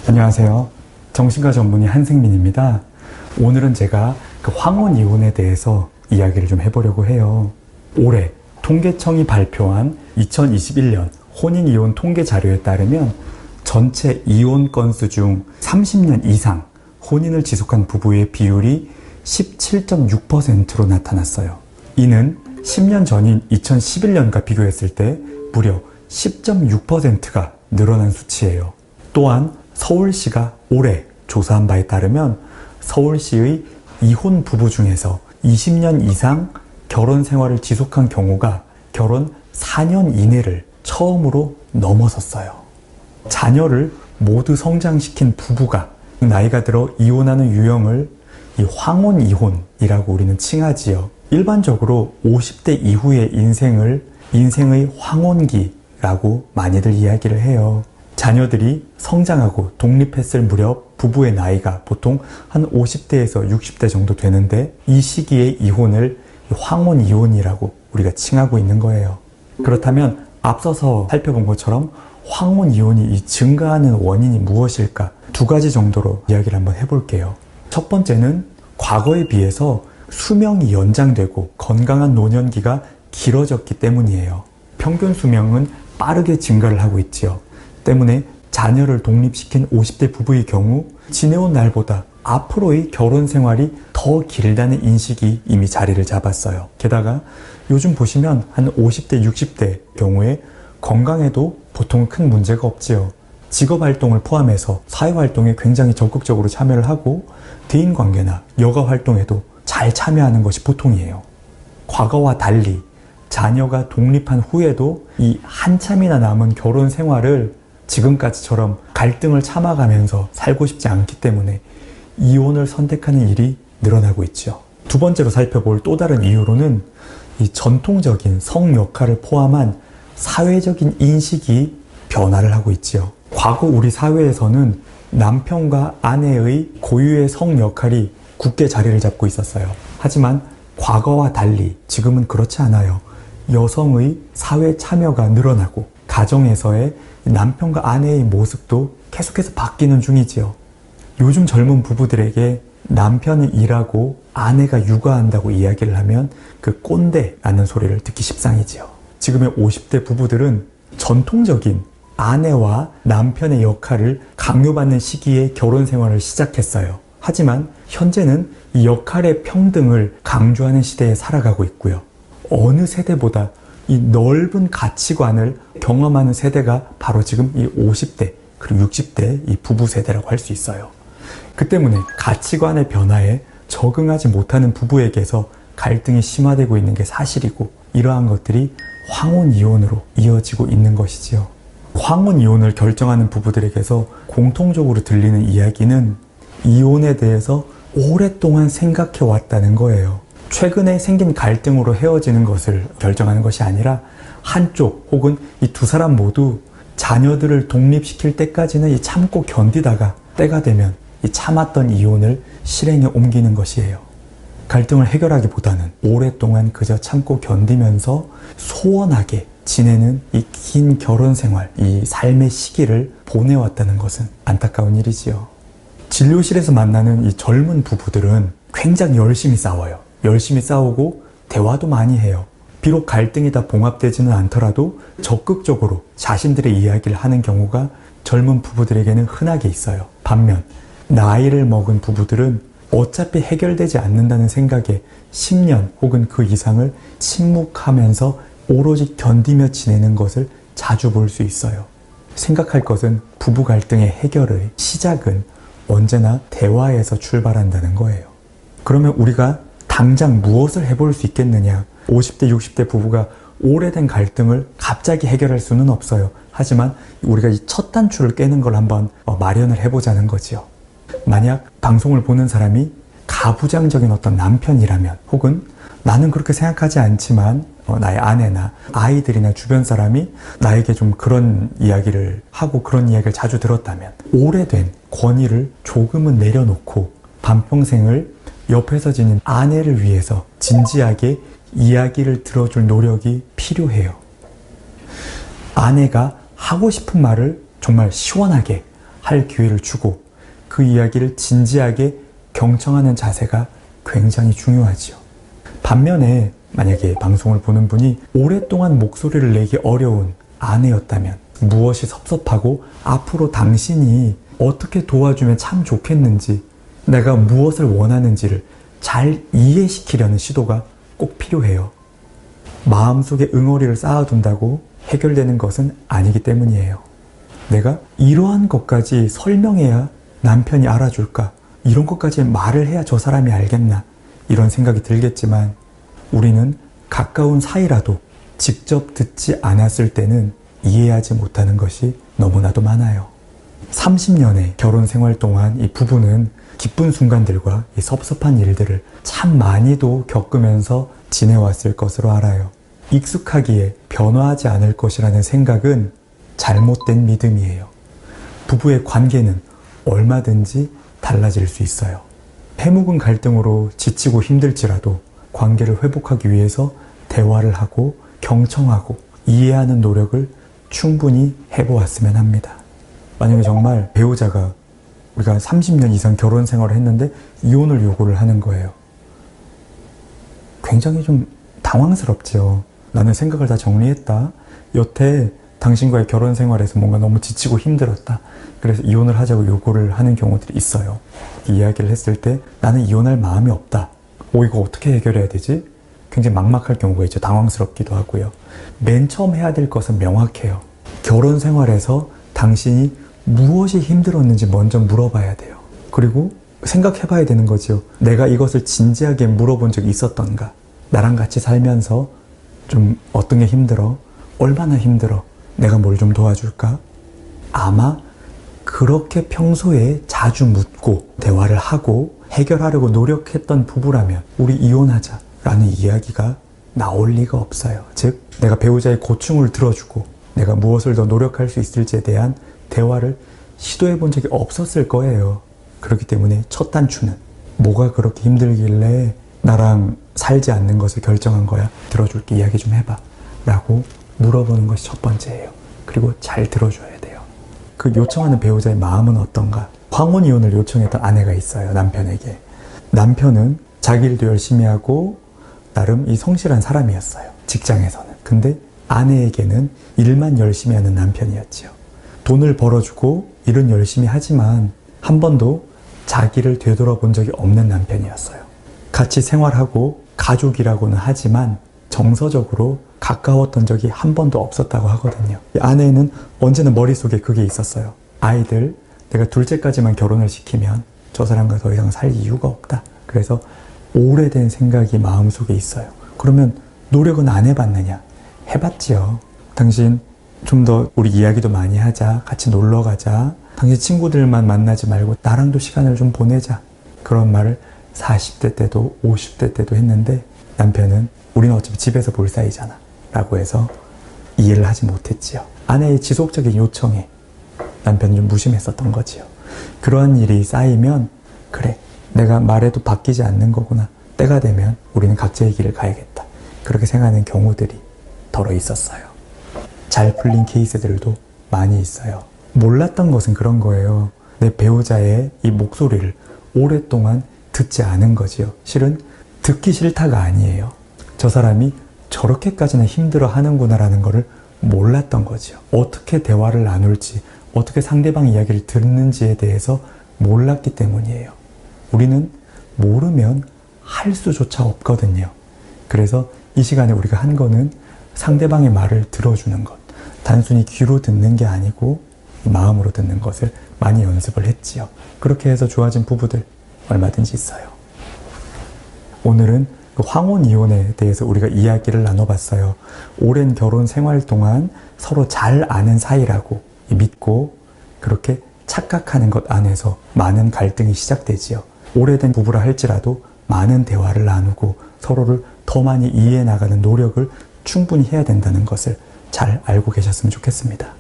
안녕하세요. 정신과 전문의 한승민입니다. 오늘은 제가 그 황혼이혼에 대해서 이야기를 좀 해보려고 해요. 올해 통계청이 발표한 2021년 혼인이혼 통계 자료에 따르면 전체 이혼 건수 중 30년 이상 혼인을 지속한 부부의 비율이 17.6%로 나타났어요. 이는 10년 전인 2011년과 비교했을 때 무려 10.6%가 늘어난 수치예요. 또한 서울시가 올해 조사한 바에 따르면 서울시의 이혼 부부 중에서 20년 이상 결혼 생활을 지속한 경우가 결혼 4년 이내를 처음으로 넘어섰어요. 자녀를 모두 성장시킨 부부가 나이가 들어 이혼하는 유형을 이 황혼이혼이라고 우리는 칭하지요. 일반적으로 50대 이후의 인생의 황혼기라고 많이들 이야기를 해요. 자녀들이 성장하고 독립했을 무렵 부부의 나이가 보통 한 50대에서 60대 정도 되는데 이 시기에 이혼을 황혼이혼이라고 우리가 칭하고 있는 거예요. 그렇다면 앞서서 살펴본 것처럼 황혼이혼이 증가하는 원인이 무엇일까? 두 가지 정도로 이야기를 한번 해볼게요. 첫 번째는 과거에 비해서 수명이 연장되고 건강한 노년기가 길어졌기 때문이에요. 평균 수명은 빠르게 증가를 하고 있지요. 때문에 자녀를 독립시킨 50대 부부의 경우 지내온 날보다 앞으로의 결혼 생활이 더 길다는 인식이 이미 자리를 잡았어요. 게다가 요즘 보시면 한 50대, 60대 경우에 건강에도 보통 큰 문제가 없지요. 직업활동을 포함해서 사회활동에 굉장히 적극적으로 참여를 하고 대인관계나 여가활동에도 잘 참여하는 것이 보통이에요. 과거와 달리 자녀가 독립한 후에도 이 한참이나 남은 결혼 생활을 지금까지처럼 갈등을 참아가면서 살고 싶지 않기 때문에 이혼을 선택하는 일이 늘어나고 있죠. 두 번째로 살펴볼 또 다른 이유로는 이 전통적인 성 역할을 포함한 사회적인 인식이 변화를 하고 있지요. 과거 우리 사회에서는 남편과 아내의 고유의 성 역할이 굳게 자리를 잡고 있었어요. 하지만 과거와 달리 지금은 그렇지 않아요. 여성의 사회 참여가 늘어나고 가정에서의 남편과 아내의 모습도 계속해서 바뀌는 중이지요. 요즘 젊은 부부들에게 남편이 일하고 아내가 육아한다고 이야기를 하면 그 꼰대라는 소리를 듣기 십상이지요. 지금의 50대 부부들은 전통적인 아내와 남편의 역할을 강요받는 시기에 결혼 생활을 시작했어요. 하지만 현재는 이 역할의 평등을 강조하는 시대에 살아가고 있고요. 어느 세대보다 이 넓은 가치관을 경험하는 세대가 바로 지금 이 50대 그리고 60대 이 부부 세대라고 할 수 있어요. 그 때문에 가치관의 변화에 적응하지 못하는 부부에게서 갈등이 심화되고 있는 게 사실이고 이러한 것들이 황혼이혼으로 이어지고 있는 것이지요. 황혼이혼을 결정하는 부부들에게서 공통적으로 들리는 이야기는 이혼에 대해서 오랫동안 생각해 왔다는 거예요. 최근에 생긴 갈등으로 헤어지는 것을 결정하는 것이 아니라 한쪽 혹은 이 두 사람 모두 자녀들을 독립시킬 때까지는 이 참고 견디다가 때가 되면 이 참았던 이혼을 실행에 옮기는 것이에요. 갈등을 해결하기보다는 오랫동안 그저 참고 견디면서 소원하게 지내는 이 긴 결혼 생활, 이 삶의 시기를 보내왔다는 것은 안타까운 일이지요. 진료실에서 만나는 이 젊은 부부들은 굉장히 열심히 싸워요. 열심히 싸우고 대화도 많이 해요. 비록 갈등이 다 봉합되지는 않더라도 적극적으로 자신들의 이야기를 하는 경우가 젊은 부부들에게는 흔하게 있어요. 반면 나이를 먹은 부부들은 어차피 해결되지 않는다는 생각에 10년 혹은 그 이상을 침묵하면서 오로지 견디며 지내는 것을 자주 볼 수 있어요. 생각할 것은 부부 갈등의 해결의 시작은 언제나 대화에서 출발한다는 거예요. 그러면 우리가 당장 무엇을 해볼 수 있겠느냐? 50대, 60대 부부가 오래된 갈등을 갑자기 해결할 수는 없어요. 하지만 우리가 이 첫 단추를 깨는 걸 한번 마련을 해보자는 거지요. 만약 방송을 보는 사람이 가부장적인 어떤 남편이라면 혹은 나는 그렇게 생각하지 않지만 나의 아내나 아이들이나 주변 사람이 나에게 좀 그런 이야기를 하고 그런 이야기를 자주 들었다면 오래된 권위를 조금은 내려놓고 반평생을 옆에서 지닌 아내를 위해서 진지하게 이야기를 들어줄 노력이 필요해요. 아내가 하고 싶은 말을 정말 시원하게 할 기회를 주고 그 이야기를 진지하게 경청하는 자세가 굉장히 중요하지요. 반면에 만약에 방송을 보는 분이 오랫동안 목소리를 내기 어려운 아내였다면 무엇이 섭섭하고 앞으로 당신이 어떻게 도와주면 참 좋겠는지 내가 무엇을 원하는지를 잘 이해시키려는 시도가 꼭 필요해요. 마음속에 응어리를 쌓아둔다고 해결되는 것은 아니기 때문이에요. 내가 이러한 것까지 설명해야 남편이 알아줄까? 이런 것까지 말을 해야 저 사람이 알겠나? 이런 생각이 들겠지만 우리는 가까운 사이라도 직접 듣지 않았을 때는 이해하지 못하는 것이 너무나도 많아요. 30년의 결혼 생활 동안 이 부부는 기쁜 순간들과 이 섭섭한 일들을 참 많이도 겪으면서 지내왔을 것으로 알아요. 익숙하기에 변화하지 않을 것이라는 생각은 잘못된 믿음이에요. 부부의 관계는 얼마든지 달라질 수 있어요. 해묵은 갈등으로 지치고 힘들지라도 관계를 회복하기 위해서 대화를 하고 경청하고 이해하는 노력을 충분히 해보았으면 합니다. 만약에 정말 배우자가 우리가 30년 이상 결혼 생활을 했는데 이혼을 요구를 하는 거예요. 굉장히 좀 당황스럽죠. 나는 생각을 다 정리했다. 여태 당신과의 결혼 생활에서 뭔가 너무 지치고 힘들었다. 그래서 이혼을 하자고 요구를 하는 경우들이 있어요. 이야기를 했을 때 나는 이혼할 마음이 없다. 이거 어떻게 해결해야 되지? 굉장히 막막할 경우가 있죠. 당황스럽기도 하고요. 맨 처음 해야 될 것은 명확해요. 결혼 생활에서 당신이 무엇이 힘들었는지 먼저 물어봐야 돼요. 그리고 생각해봐야 되는 거죠. 내가 이것을 진지하게 물어본 적이 있었던가? 나랑 같이 살면서 좀 어떤 게 힘들어? 얼마나 힘들어? 내가 뭘 좀 도와줄까? 아마 그렇게 평소에 자주 묻고 대화를 하고 해결하려고 노력했던 부부라면 우리 이혼하자 라는 이야기가 나올 리가 없어요. 즉 내가 배우자의 고충을 들어주고 내가 무엇을 더 노력할 수 있을지에 대한 대화를 시도해 본 적이 없었을 거예요. 그렇기 때문에 첫 단추는 뭐가 그렇게 힘들길래 나랑 살지 않는 것을 결정한 거야? 들어줄게. 이야기 좀 해봐. 라고 물어보는 것이 첫 번째예요. 그리고 잘 들어줘야 돼요. 그 요청하는 배우자의 마음은 어떤가? 황혼 이혼을 요청했던 아내가 있어요. 남편에게. 남편은 자기 일도 열심히 하고 나름 이 성실한 사람이었어요. 직장에서는. 근데 아내에게는 일만 열심히 하는 남편이었지요. 돈을 벌어주고 일은 열심히 하지만 한 번도 자기를 되돌아본 적이 없는 남편이었어요. 같이 생활하고 가족이라고는 하지만 정서적으로 가까웠던 적이 한 번도 없었다고 하거든요. 아내는 언제나 머릿속에 그게 있었어요. 아이들, 내가 둘째까지만 결혼을 시키면 저 사람과 더 이상 살 이유가 없다. 그래서 오래된 생각이 마음속에 있어요. 그러면 노력은 안 해봤느냐? 해봤지요. 당신 좀 더 우리 이야기도 많이 하자. 같이 놀러 가자. 당신 친구들만 만나지 말고 나랑도 시간을 좀 보내자. 그런 말을 40대 때도 50대 때도 했는데 남편은 우리는 어차피 집에서 볼 사이잖아 라고 해서 이해를 하지 못했지요. 아내의 지속적인 요청에 남편은 좀 무심했었던 거지요. 그러한 일이 쌓이면 그래, 내가 말해도 바뀌지 않는 거구나. 때가 되면 우리는 각자의 길을 가야겠다. 그렇게 생각하는 경우들이 더러 있었어요. 잘 풀린 케이스들도 많이 있어요. 몰랐던 것은 그런 거예요. 내 배우자의 이 목소리를 오랫동안 듣지 않은 거지요. 실은 듣기 싫다가 아니에요. 저 사람이 저렇게까지나 힘들어 하는구나라는 거를 몰랐던 거지요. 어떻게 대화를 나눌지, 어떻게 상대방 이야기를 듣는지에 대해서 몰랐기 때문이에요. 우리는 모르면 할 수조차 없거든요. 그래서 이 시간에 우리가 한 거는 상대방의 말을 들어주는 것. 단순히 귀로 듣는 게 아니고 마음으로 듣는 것을 많이 연습을 했지요. 그렇게 해서 좋아진 부부들 얼마든지 있어요. 오늘은 그 황혼 이혼에 대해서 우리가 이야기를 나눠봤어요. 오랜 결혼 생활 동안 서로 잘 아는 사이라고 믿고 그렇게 착각하는 것 안에서 많은 갈등이 시작되지요. 오래된 부부라 할지라도 많은 대화를 나누고 서로를 더 많이 이해해 나가는 노력을 충분히 해야 된다는 것을 잘 알고 계셨으면 좋겠습니다.